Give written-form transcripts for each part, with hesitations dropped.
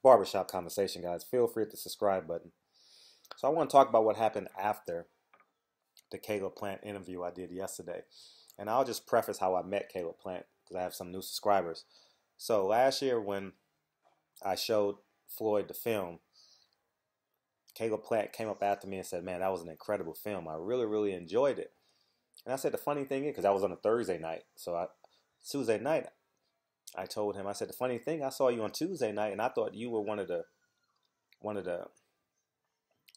Barbershop conversation, guys. Feel free to the subscribe button. So I want to talk about what happened after the Caleb Plant interview I did yesterday. And I'll just preface how I met Caleb Plant because I have some new subscribers. So last year when I showed Floyd the film, Caleb Plant came up after me and said, man, that was an incredible film. I really, really enjoyed it. And I said, the funny thing is, because that was on a Thursday night. So Tuesday night, I told him, I said, the funny thing, I saw you on Tuesday night, and I thought you were one of the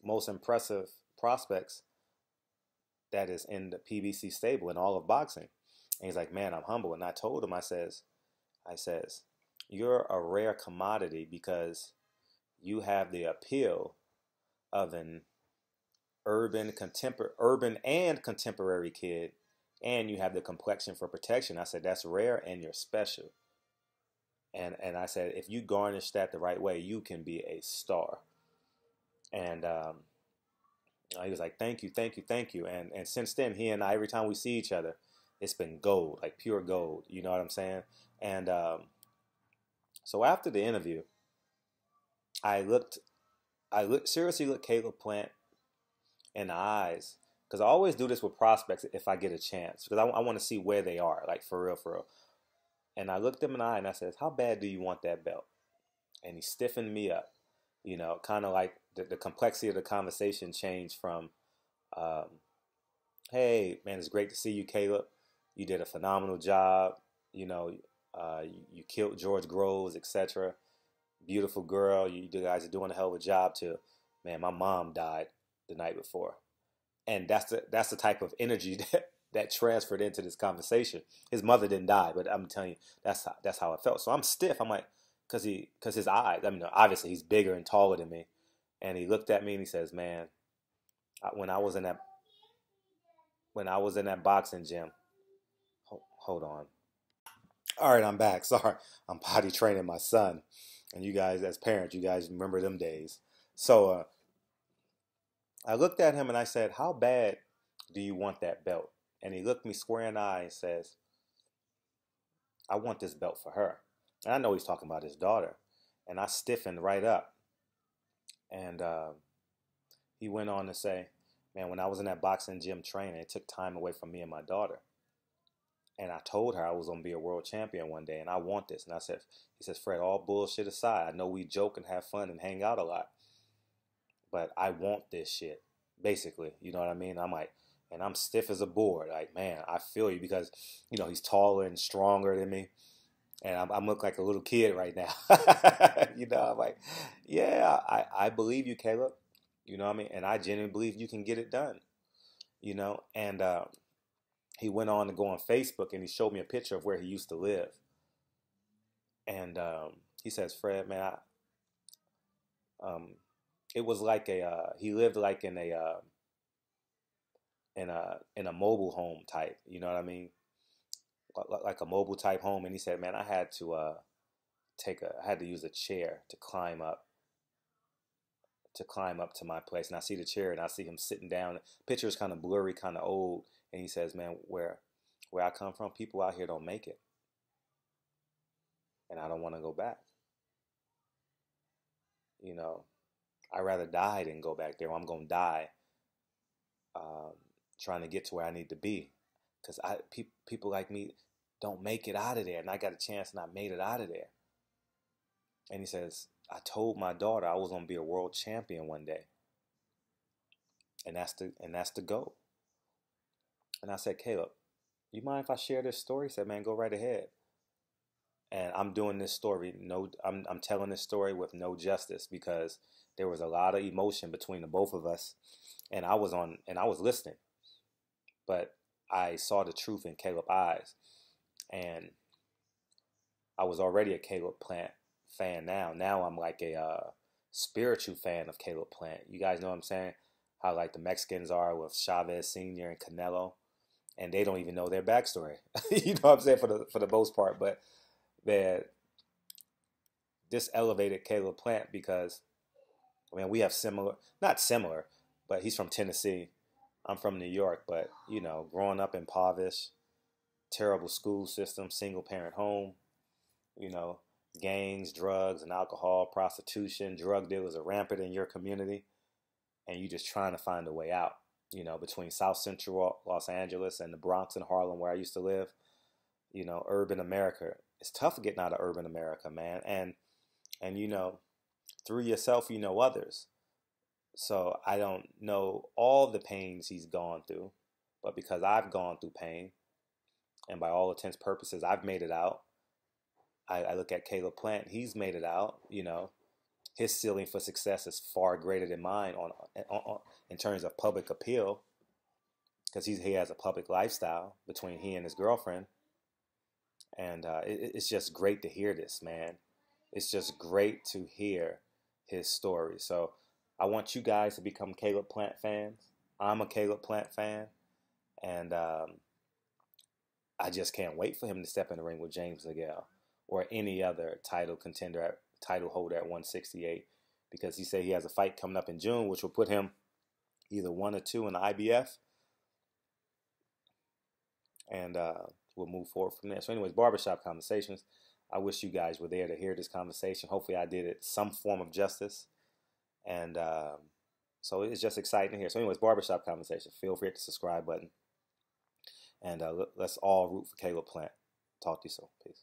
most impressive prospects that is in the PBC stable in all of boxing. And he's like, man, I'm humble. And I told him, I says, you're a rare commodity because you have the appeal of an urban and contemporary kid, and you have the complexion for protection. I said, that's rare and you're special. And I said, if you garnish that the right way, you can be a star. And he was like, thank you, thank you, thank you. And since then, he and I, every time we see each other, it's been gold, like pure gold. You know what I'm saying? And so after the interview, I seriously looked Caleb Plant in the eyes, because I always do this with prospects if I get a chance, because I want to see where they are, like for real, for real. And I looked him in the eye and I said, how bad do you want that belt? And he stiffened me up, you know, kind of like the complexity of the conversation changed from, hey, man, it's great to see you, Caleb. You did a phenomenal job. You know, you killed George Groves, etc. Beautiful girl. You guys are doing a hell of a job too. Man, my mom died the night before. And that's the type of energy that transferred into this conversation. His mother didn't die, but I'm telling you, that's how it felt. So I'm stiff. I'm like, because his eyes, I mean, obviously he's bigger and taller than me. And he looked at me and he says, man, when I was in that boxing gym, hold on. All right, I'm back. Sorry, I'm potty training my son. And you guys, as parents, you guys remember them days. So I looked at him and I said, how bad do you want that belt? And he looked me square in the eye and says, I want this belt for her. And I know he's talking about his daughter. And I stiffened right up. And he went on to say, man, when I was in that boxing gym training, it took time away from me and my daughter. And I told her I was going to be a world champion one day, and I want this. And he says, Fred, all bullshit aside, I know we joke and have fun and hang out a lot, but I want this shit, basically. You know what I mean? I'm like, and I'm stiff as a board. Like, man, I feel you because, you know, he's taller and stronger than me. And I'm look like a little kid right now. You know, I'm like, yeah, I believe you, Caleb. You know what I mean? And I genuinely believe you can get it done. You know, and he went on to go on Facebook and he showed me a picture of where he used to live. And he says, Fred, man, it was like he lived like in a mobile home type, you know what I mean? Like a mobile type home. And he said, man, I had to use a chair to climb up to my place. And I see the chair and I see him sitting down. The picture is kind of blurry, kind of old. And he says, man, where I come from, people out here don't make it. And I don't want to go back. You know, I'd rather die than go back there. I'm going to die trying to get to where I need to be. Because people like me don't make it out of there. And I got a chance and I made it out of there. And he says, I told my daughter I was going to be a world champion one day. And that's the goal. And I said, Caleb, you mind if I share this story? He said, man, go right ahead. And I'm doing this story. I'm telling this story with no justice because there was a lot of emotion between the both of us. And I was listening. But I saw the truth in Caleb's eyes. And I was already a Caleb Plant fan now. Now I'm like a spiritual fan of Caleb Plant. You guys know what I'm saying? How like the Mexicans are with Chavez Sr. and Canelo. And they don't even know their backstory. You know what I'm saying, for the most part. But this elevated Caleb Plant because, I mean, we have not similar, but he's from Tennessee. I'm from New York, but, you know, growing up impoverished, terrible school system, single parent home, you know, gangs, drugs, and alcohol, prostitution, drug dealers are rampant in your community, and you're just trying to find a way out. You know, between South Central Los Angeles and the Bronx and Harlem, where I used to live, you know, urban America. It's tough getting out of urban America, man. And you know, through yourself, you know others. So I don't know all the pains he's gone through, but because I've gone through pain, and by all intents purposes, I've made it out. I look at Caleb Plant; he's made it out. You know, his ceiling for success is far greater than mine in terms of public appeal, because he has a public lifestyle between he and his girlfriend, and it's just great to hear this, man. It's just great to hear his story. So I want you guys to become Caleb Plant fans. I'm a Caleb Plant fan, and I just can't wait for him to step in the ring with James Miguel or any other title contender, title holder at 168, because he said he has a fight coming up in June, which will put him either 1 or 2 in the IBF, and we'll move forward from there. So anyways, Barbershop Conversations. I wish you guys were there to hear this conversation. Hopefully I did it some form of justice, and so it's just exciting to hear. So anyways, Barbershop Conversation. Feel free to hit the subscribe button, and let's all root for Caleb Plant. Talk to you soon. Peace.